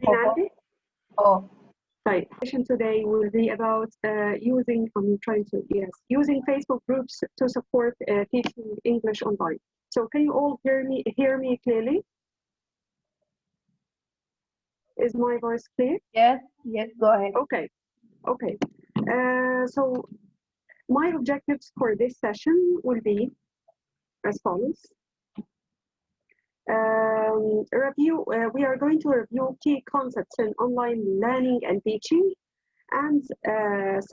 عندي. Oh, طيب, session today will be about using Facebook groups to support teaching English online. So can you all hear me clearly? Is my voice clear? yes, go ahead. Okay. So my objectives for this session will be as follows. We are going to review key concepts in online learning and teaching. And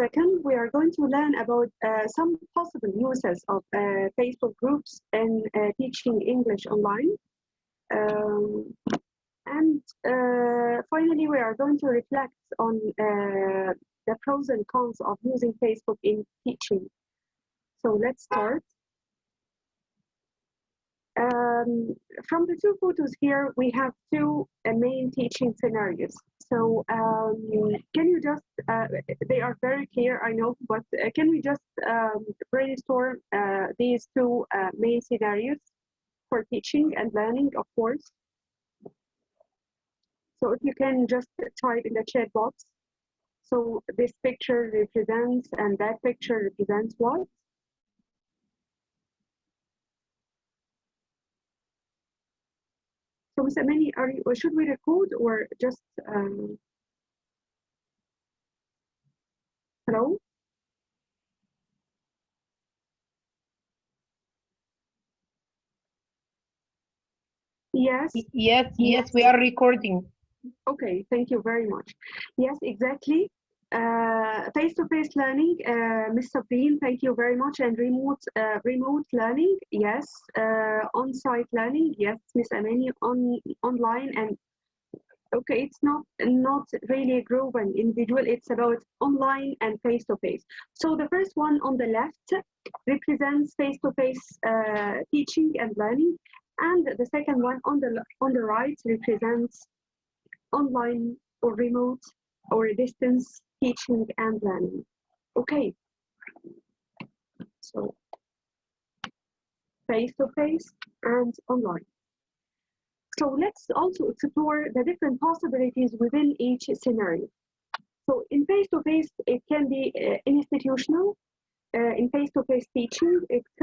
second, we are going to learn about some possible uses of Facebook groups in teaching English online. And finally, we are going to reflect on the pros and cons of using Facebook in teaching. So let's start. From the two photos here, we have two main teaching scenarios. So can you just, they are very clear, I know, but can we just brainstorm these two main scenarios for teaching and learning, of course? So if you can just type in the chat box. So this picture represents and that picture represents what? So Ms. Amani, should we record or just, hello? Yes. Yes, we are recording. Okay, thank you very much. Yes, exactly. Face-to-face learning, Ms. Sabrine, thank you very much. And remote learning, yes. On-site learning, yes, Ms. Amani, online and okay, it's not really a group and individual. It's about online and face-to-face. So the first one on the left represents face-to-face teaching and learning, and the second one on the right represents online or remote or distance teaching and learning. Okay. So face-to-face and online. So let's also explore the different possibilities within each scenario. So in face-to-face, it can be institutional. In face-to-face teaching,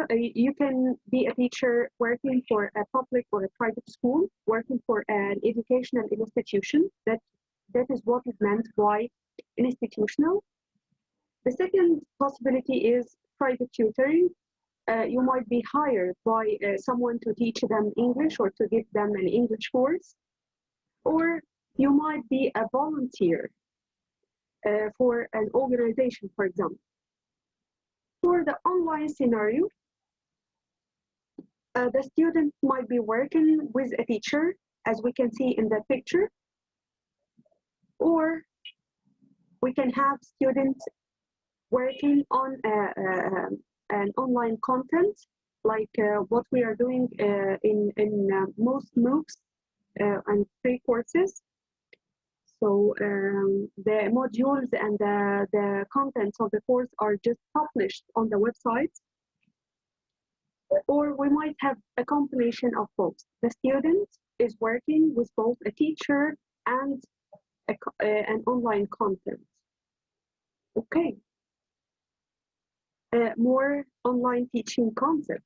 you can be a teacher working for a public or a private school, working for an educational institution. That is what is meant by institutional. The second possibility is private tutoring. You might be hired by someone to teach them English or to give them an English course, or you might be a volunteer for an organization, for example. For the online scenario, the student might be working with a teacher, as we can see in the picture, or we can have students working on an online content, like what we are doing in most MOOCs and free courses. So the modules and the contents of the course are just published on the website. Or we might have a combination of both. The student is working with both a teacher and an online content. Okay. More online teaching concepts.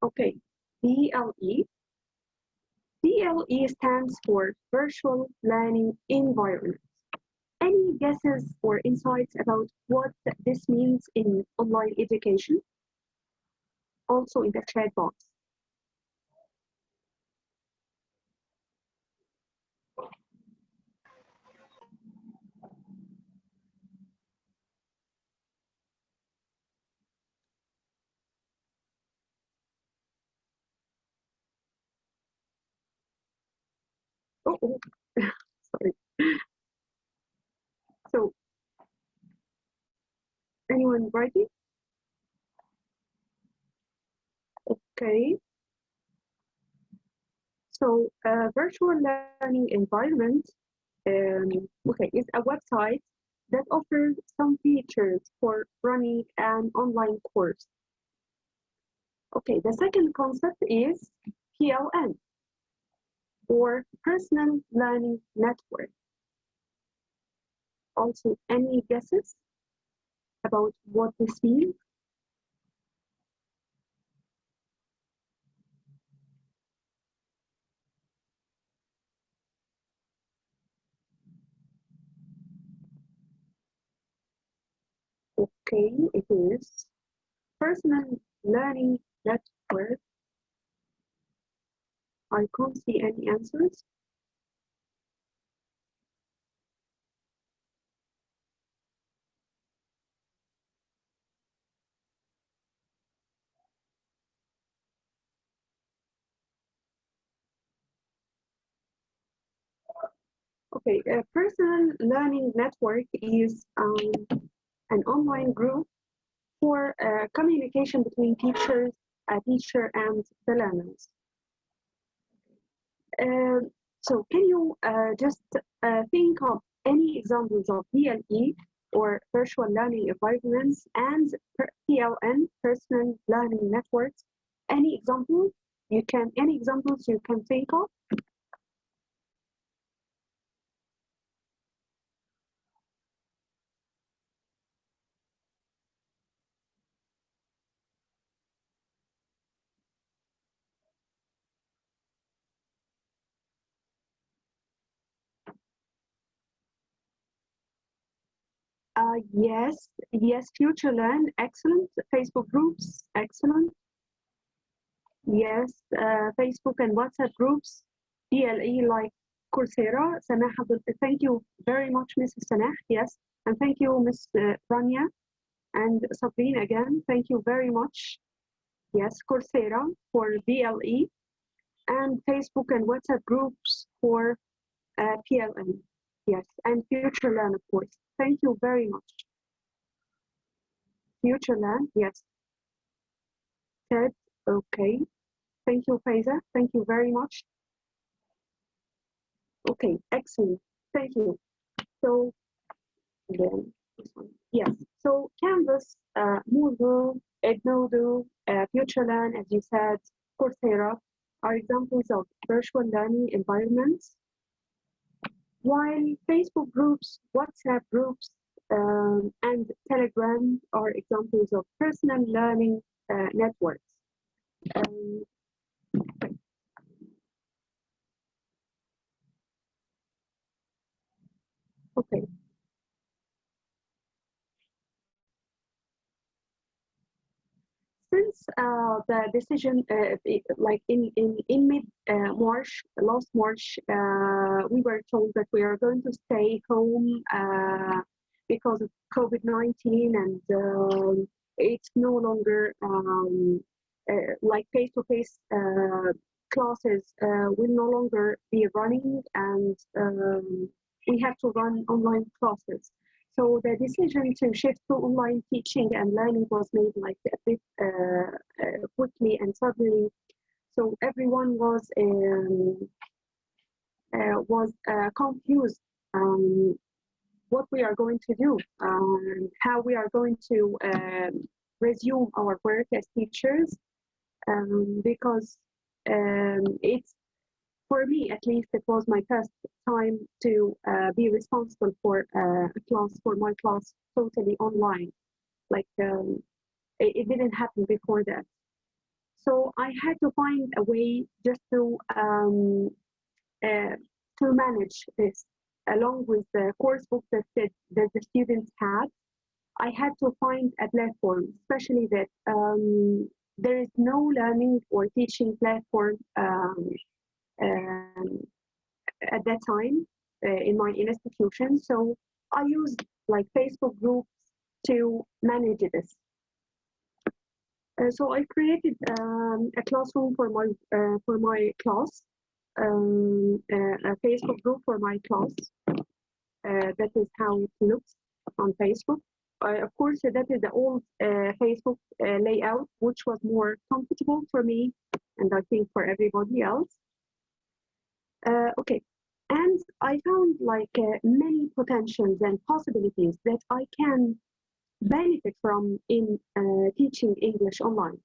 Okay, VLE. VLE stands for Virtual Learning Environment. Any guesses or insights about what this means in online education? Also in the chat box. Oh, sorry. So, anyone writing? Okay. So, virtual learning environment is a website that offers some features for running an online course. Okay, the second concept is PLN. or personal learning network? Also, any guesses about what this means? Okay, it is personal learning network. I can't see any answers. Okay, a personal learning network is an online group for communication between teachers, a teacher, and the learners. So can you just think of any examples of PLE or virtual learning environments and PLN, personal learning networks? Any examples you can think of? Yes, Future Learn, excellent. Facebook groups, excellent. Yes, Facebook and WhatsApp groups, DLE like Coursera. Sanah, thank you very much, Mrs. Sanah. Yes, and thank you, Ms. Rania and Sabrina again. Thank you very much. Yes, Coursera for BLE and Facebook and WhatsApp groups for PLN. Yes, and Future Learn, of course. Thank you very much. Future Learn, yes. Ted, okay. Thank you, Faiza. Thank you very much. Okay, excellent. Thank you. So then this one. Yes. So Canvas, Moodle, Edmodo, FutureLearn, as you said, Coursera are examples of virtual learning environments. While Facebook groups, WhatsApp groups, and Telegram are examples of personal learning networks. Um, okay. Since the decision, like in mid March, last March, we were told that we are going to stay home because of COVID-19, and it's no longer like face-to-face classes will no longer be running, and we have to run online classes. So the decision to shift to online teaching and learning was made like a bit quickly and suddenly. So everyone was confused what we are going to do, how we are going to resume our work as teachers, because it's for me, at least, it was my first time to be responsible for a class, for my class, totally online. Like it didn't happen before that. So I had to find a way just to manage this, along with the course book that the students had. I had to find a platform, especially that there is no learning or teaching platform um, at that time in my institution. So I used like Facebook groups to manage this. So I created a classroom for my class, a Facebook group for my class. That is how it looks on Facebook. Of course, that is the old Facebook layout, which was more comfortable for me, and I think for everybody else. Okay, and I found like many potentials and possibilities that I can benefit from in teaching English online.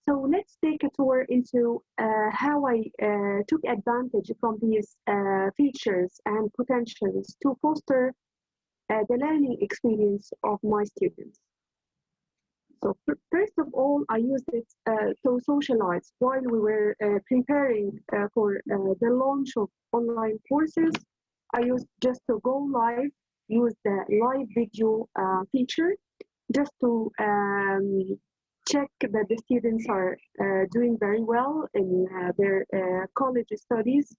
So let's take a tour into how I took advantage from these features and potentials to foster the learning experience of my students. So first of all, I used it to socialize while we were preparing for the launch of online courses. I used just to go live, use the live video feature just to check that the students are doing very well in their college studies.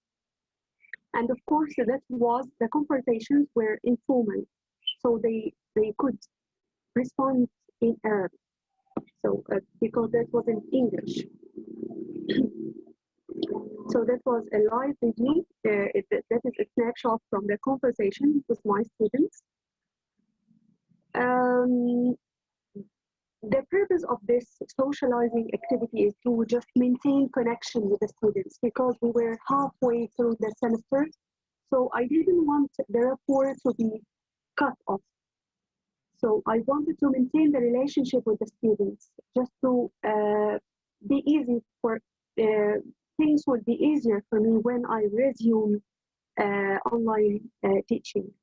And of course, that was the conversations were informal, so they could respond in Arabic. So because that was in English. So that was a live video. That is a snapshot from the conversation with my students. The purpose of this socializing activity is to just maintain connection with the students because we were halfway through the semester. So I didn't want the rapport to be cut off. So I wanted to maintain the relationship with the students just to be easy for things would be easier for me when I resume online teaching.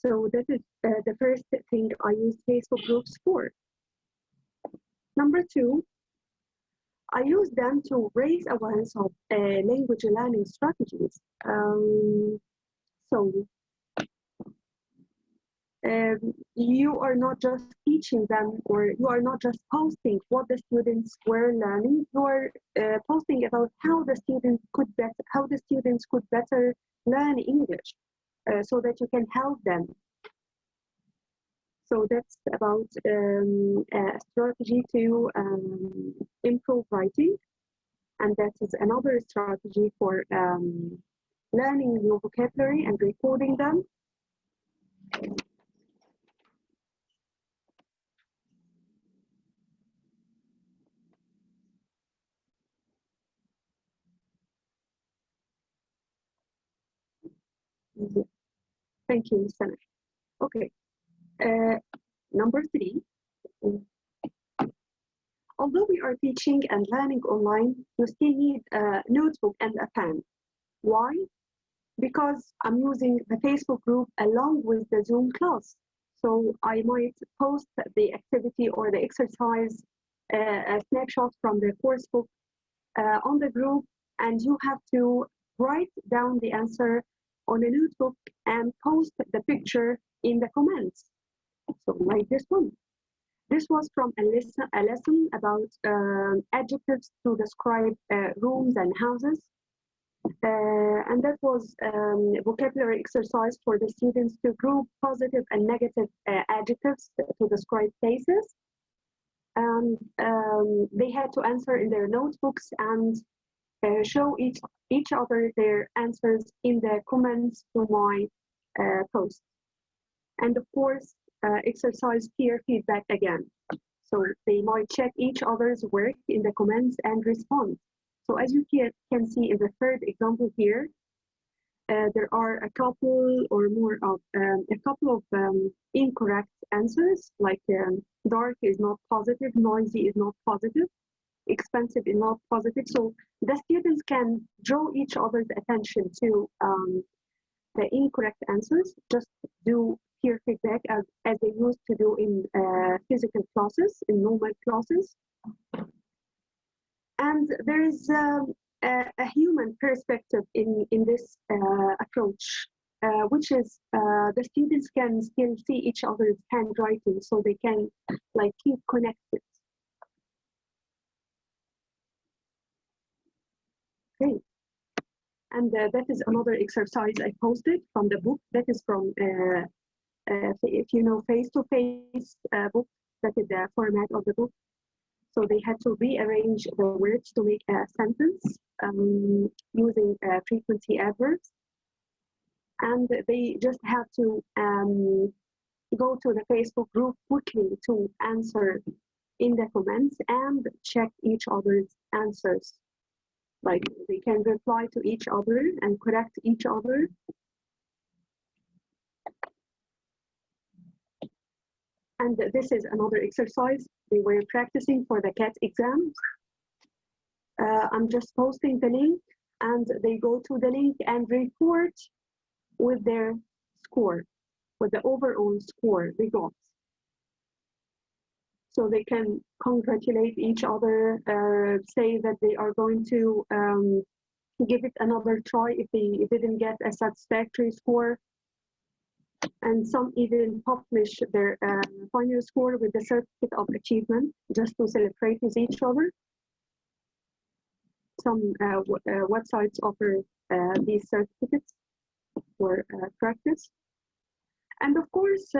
So that is the first thing I use Facebook groups for. Number two, I use them to raise awareness of language learning strategies. You are not just teaching them, or you are not just posting what the students were learning. You are posting about how the students could better learn English, so that you can help them. So that's about a strategy to improve writing, and that is another strategy for learning new vocabulary and recording them. Thank you, Sana. Okay. Number three. Although we are teaching and learning online, you still need a notebook and a pen. Why? Because I'm using the Facebook group along with the Zoom class. So I might post the activity or the exercise, a snapshot from the course book on the group, and you have to write down the answer on a notebook and post the picture in the comments. So like this one. This was from a lesson about adjectives to describe rooms and houses. And that was vocabulary exercise for the students to group positive and negative adjectives to describe places. And they had to answer in their notebooks and show each other their answers in the comments to my post. And of course, exercise peer feedback again. So they might check each other's work in the comments and respond. So as you can see in the third example here, there are a couple or more of incorrect answers, like dark is not positive, noisy is not positive, expensive is not positive. So the students can draw each other's attention to the incorrect answers, just do peer feedback as they used to do in physical classes, in normal classes. And there is a human perspective in this approach, which is the students can still see each other's handwriting, so they can like keep connected. Okay. And that is another exercise I posted from the book. That is from, if you know, face-to-face book, that is the format of the book. So they had to rearrange the words to make a sentence using frequency adverbs. And they just have to go to the Facebook group quickly to answer in the comments and check each other's answers. Like they can reply to each other and correct each other. And this is another exercise they were practicing for the CAT exams. I'm just posting the link, and they go to the link and report with their score, with the overall score they got. So they can congratulate each other, say that they are going to give it another try if they didn't get a satisfactory score. And some even publish their final score with the certificate of achievement just to celebrate with each other. Some websites offer these certificates for practice. And of course,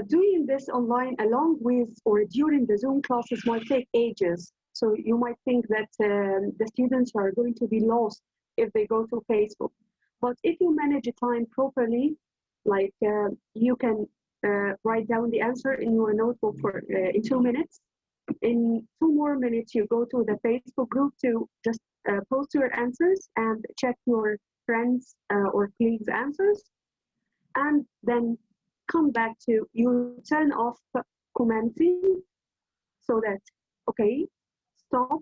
doing this online along with or during the Zoom classes might take ages. So you might think that the students are going to be lost if they go to Facebook. But if you manage your time properly, like you can write down the answer in your notebook for in 2 minutes. In 2 more minutes, you go to the Facebook group to just post your answers and check your friends or colleagues' answers. And then come back to, you turn off commenting so that, okay, stop,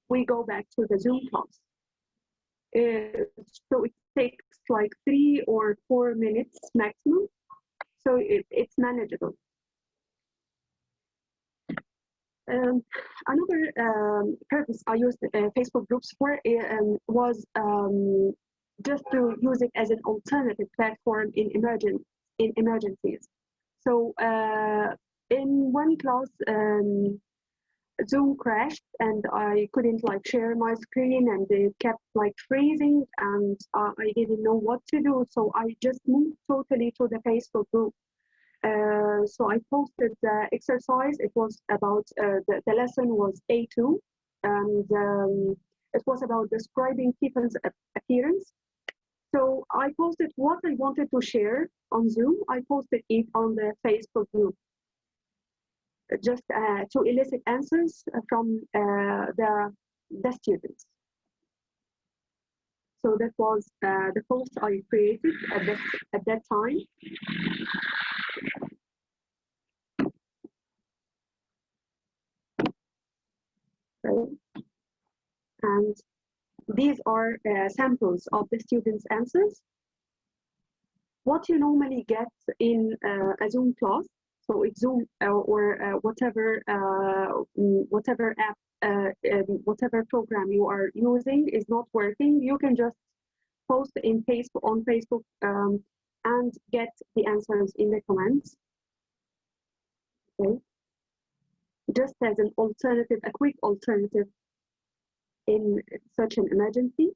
we go back to the Zoom class. So it takes like 3 or 4 minutes maximum. So it's manageable. Another purpose I used Facebook groups for was just to use it as an alternative platform in emergencies. So in one class, Zoom crashed and I couldn't like share my screen, and it kept like freezing, and I didn't know what to do. So I just moved totally to the Facebook group. So I posted the exercise. It was about the lesson was A2, and it was about describing people's appearance. So I posted what I wanted to share on Zoom. I posted it on the Facebook group, just to elicit answers from the students. So that was the post I created at that time. Right. And these are samples of the students' answers. What you normally get in a Zoom class, so it's Zoom or whatever app, whatever program you are using is not working, you can just post on Facebook and get the answers in the comments. Okay. Just as an alternative, a quick alternative in such an emergency,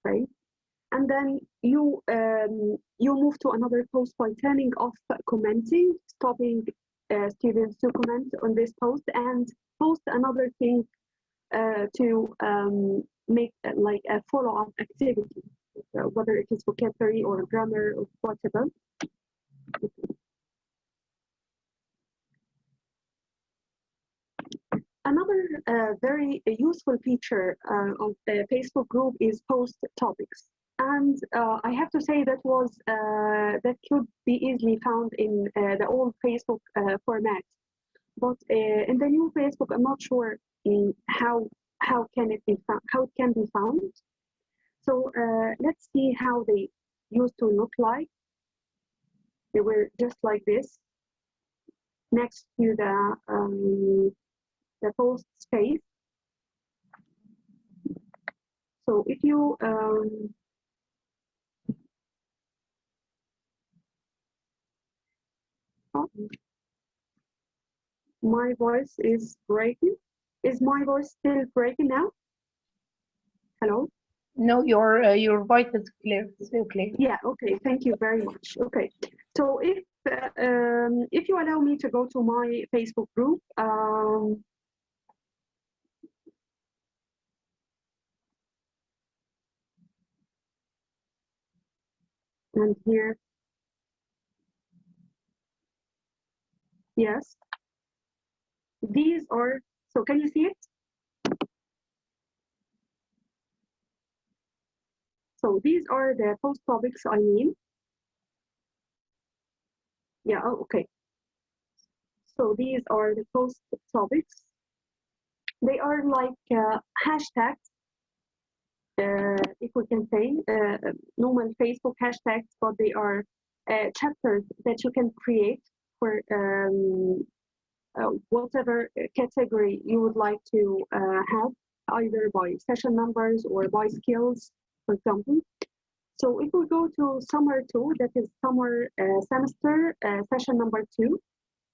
right? And then you move to another post by turning off commenting, stopping students to comment on this post, and post another thing to make like a follow-up activity, whether it is vocabulary or grammar or whatever. Another very useful feature of the Facebook group is post topics. And I have to say that could be easily found in the old Facebook format. But in the new Facebook, I'm not sure how can it be found. How it can be found. So let's see how they used to look like. They were just like this, next to the post space. So if you my voice is breaking. Is my voice still breaking now? Hello? No, your voice is clear. So clear. Yeah. Okay. Thank you very much. Okay. So if you allow me to go to my Facebook group, and here, yes, these are. So can you see it? So these are the post topics I mean. Yeah. Oh, okay. So these are the post topics. They are like hashtags, if we can say, normal Facebook hashtags, but they are chapters that you can create for whatever category you would like to have, either by session numbers or by skills, for example. So if we go to summer 2, that is summer semester session number 2,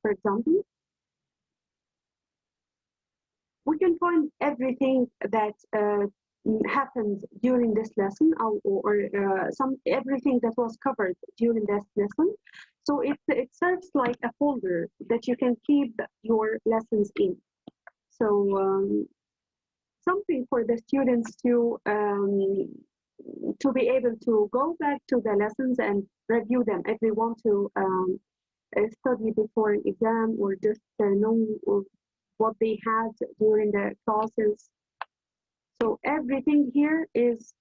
for example, we can find everything that happened during this lesson, or everything that was covered during this lesson. So it serves like a folder that you can keep your lessons in. So something for the students to be able to go back to the lessons and review them if they want to study before an exam, or just know what they had during the classes. So everything here is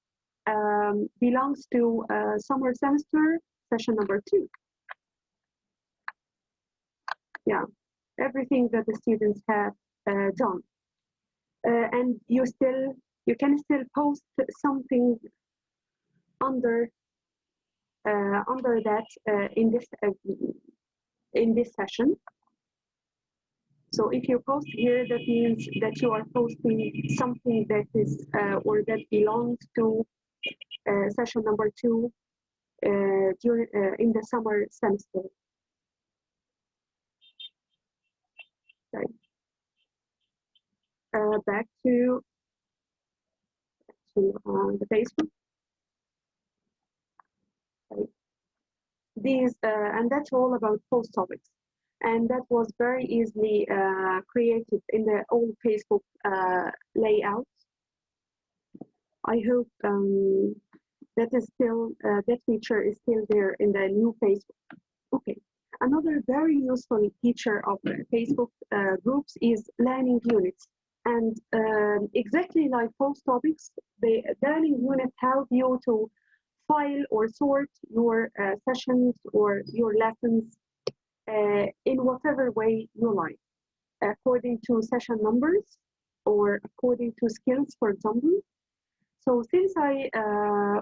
belongs to summer semester session number 2. Yeah, everything that the students have done, and you can still post something under that in this session. So if you post here, that means that you are posting something that is or that belongs to session number 2 during in the summer semester. Right. Back to the Facebook. Right. These and that's all about post topics, and that was very easily created in the old Facebook layout. I hope that is still that feature is still there in the new Facebook. Okay. Another very useful feature of Facebook groups is learning units. And exactly like post topics, the learning units help you to file or sort your sessions or your lessons in whatever way you like, according to session numbers or according to skills, for example. So since I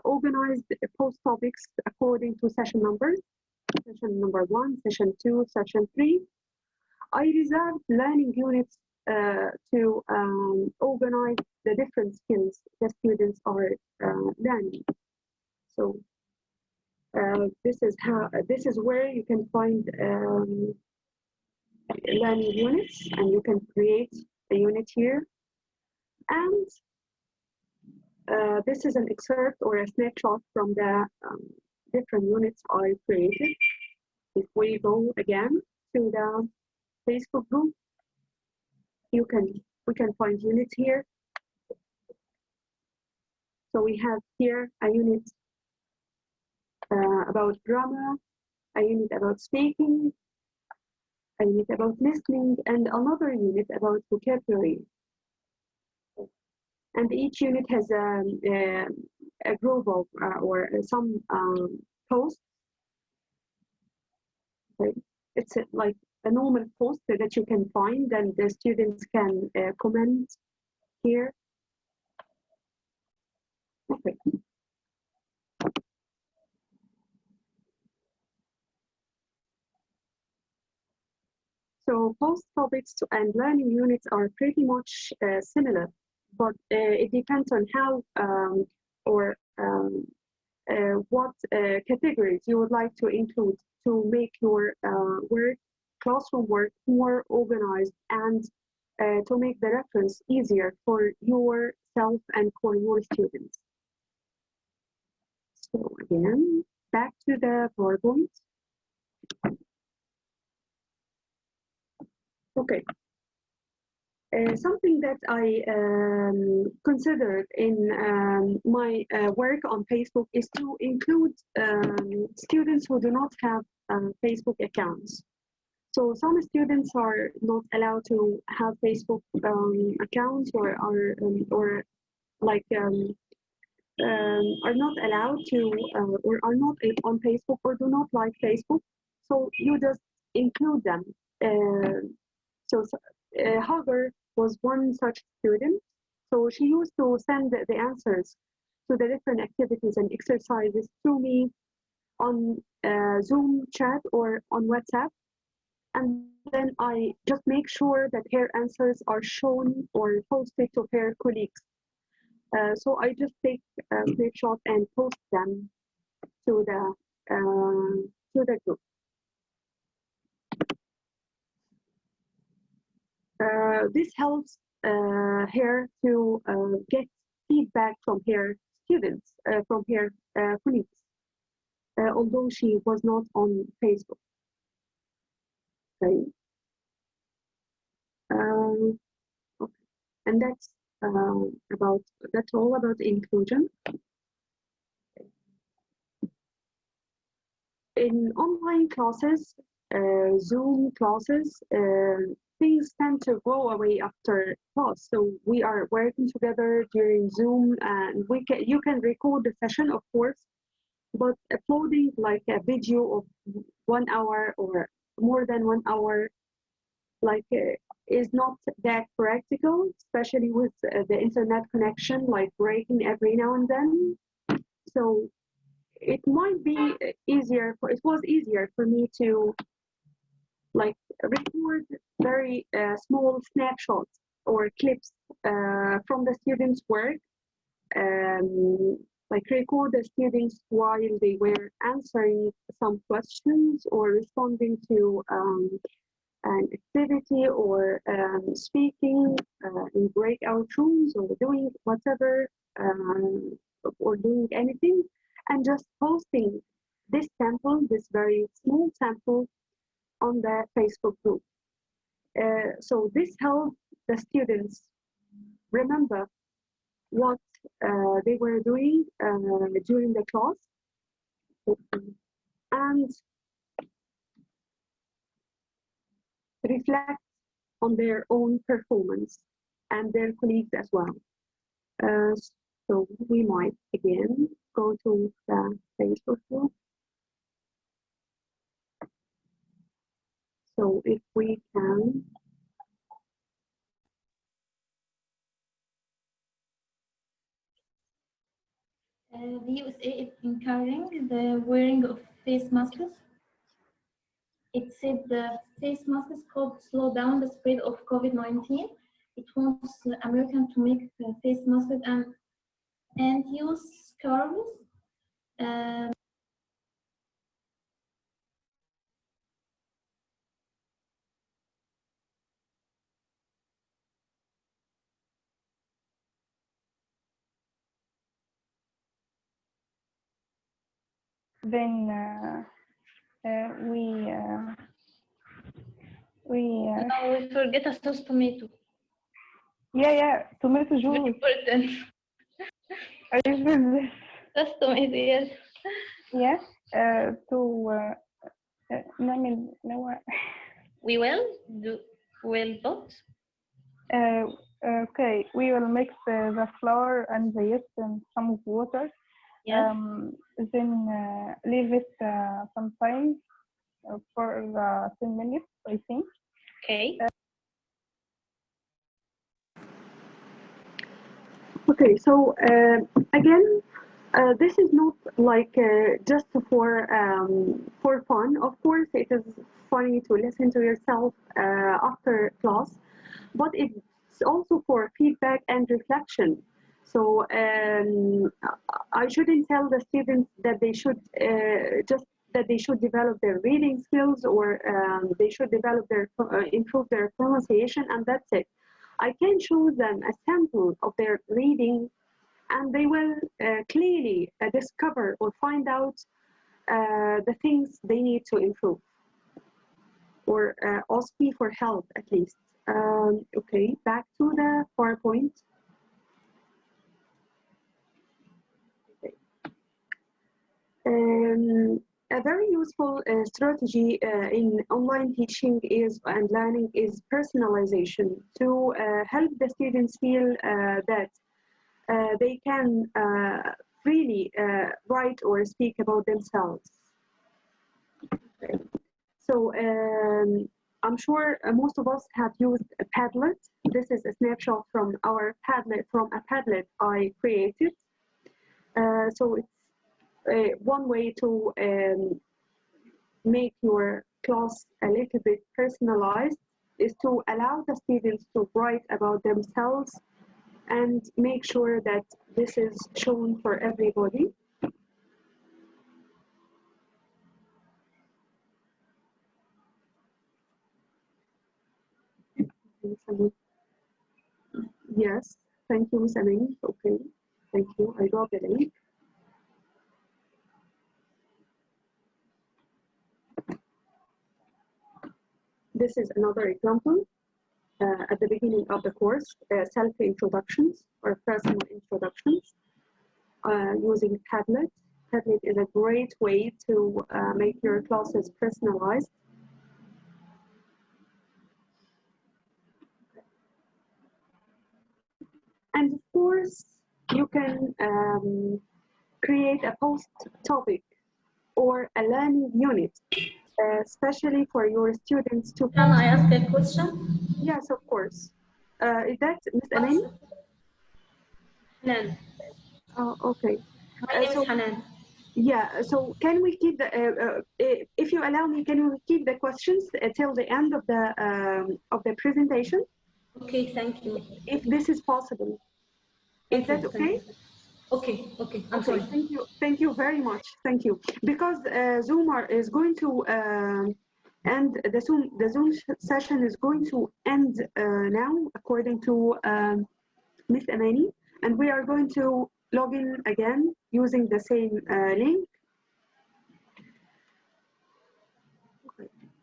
organized post topics according to session numbers, session number 1, session 2, session 3, I reserved learning units to organize the different skills the students are learning. So this is where you can find learning units, and you can create a unit here. And this is an excerpt or a snapshot from the different units I created. If we go again to the Facebook group, we can find units here. So we have here a unit about grammar, a unit about speaking, a unit about listening, and another unit about vocabulary. And each unit has a group of or some posts. Okay. It's like a normal post that you can find, and the students can comment here. Okay. So post topics and learning units are pretty much similar, but it depends on how or what categories you would like to include to make your classroom work more organized, and to make the reference easier for yourself and for your students. So again, back to the PowerPoint. Okay. Something that I considered in my work on Facebook is to include students who do not have Facebook accounts. So some students are not allowed to have Facebook accounts, or are like are not allowed to or are not on Facebook, or do not like Facebook. So you just include them. Hagar was one such student. So she used to send the answers to the different activities and exercises through me on Zoom chat or on WhatsApp. And then I just make sure that her answers are shown or posted to her colleagues. So I just take a snapshot and post them to the group. This helps her to get feedback from her students, from her colleagues, although she was not on Facebook. Okay. Okay. And that's all about inclusion. In online classes, Zoom classes, things tend to go away after class. So we are working together during Zoom, and you can record the session, of course, but uploading like a video of 1 hour or more than 1 hour, is not that practical, especially with the internet connection, like breaking every now and then. So it might be it was easier for me to record very small snapshots or clips from the students' work, record the students while they were answering some questions or responding to an activity or speaking in breakout rooms or doing whatever or doing anything, and just posting this sample, this very small sample, on the Facebook group. So this helped the students remember what they were doing during the class, and reflect on their own performance and their colleagues as well. So we might again go to the Facebook group. So if we can. The USA is encouraging the wearing of face masks. It said the face masks could slow down the spread of COVID-19. It wants Americans to make face masks and use scarves. Then No, we forget a sauce tomato. yeah, tomato juice. Very important. I use this. Sauce tomato, yes. Yeah. نعمل نوع. We will do but. Okay, we will mix the flour and the yeast in some water. Yes. Then leave it some time for 10 minutes, I think. Okay. Okay, so again, this is not just for fun. Of course, it is funny to listen to yourself after class, but it's also for feedback and reflection. So I shouldn't tell the students that they should develop their reading skills or they should develop improve their pronunciation, and that's it. I can show them a sample of their reading, and they will clearly discover or find out the things they need to improve or ask me for help at least. Okay, back to the PowerPoint. Okay. A very useful strategy in online teaching and learning is personalization to help the students feel that they can freely write or speak about themselves. Okay. So I'm sure most of us have used a Padlet. This is a snapshot from our Padlet, from a Padlet I created. So it's one way to make your class a little bit personalized is to allow the students to write about themselves and make sure that this is shown for everybody. Yes, thank you, Ms. Amin. Okay, thank you. I got the link. This is another example at the beginning of the course, self-introductions or personal introductions using Padlet. Padlet is a great way to make your classes personalized. And of course, you can create a post topic or a learning unit, especially for your students to. Can I ask a question? Yes, of course. Is that Ms. Amani? Hanan. Okay. My name is Hanan. Yeah, so can we keep the, if you allow me, can we keep the questions till the end of the presentation? Okay, thank you. If this is possible. Is that okay? Okay, I'm sorry. Thank you very much. Thank you. Because Zoomer is going to end, the Zoom session is going to end now, according to Ms. Amani, and we are going to log in again using the same link.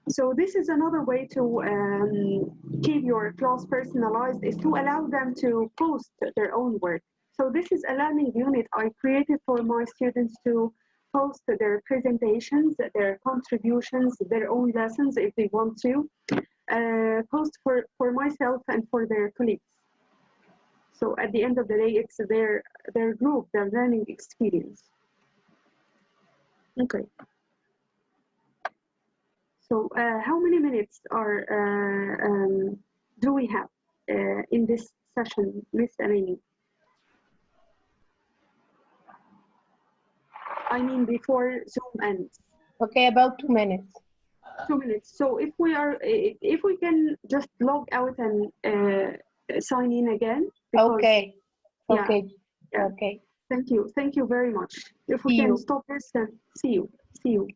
So this is another way to keep your class personalized, is to allow them to post their own work. So this is a learning unit I created for my students to post their presentations, their contributions, their own lessons if they want to, post for myself and for their colleagues. So at the end of the day, it's their group, their learning experience. Okay. So how many minutes do we have in this session, Ms. Amini? I mean, before Zoom ends. Okay, about 2 minutes. 2 minutes. So if we can just log out and sign in again. Because, okay. Yeah, Okay. Yeah. Okay. Thank you. Thank you very much. If we See can you. stop this, then see you. See you.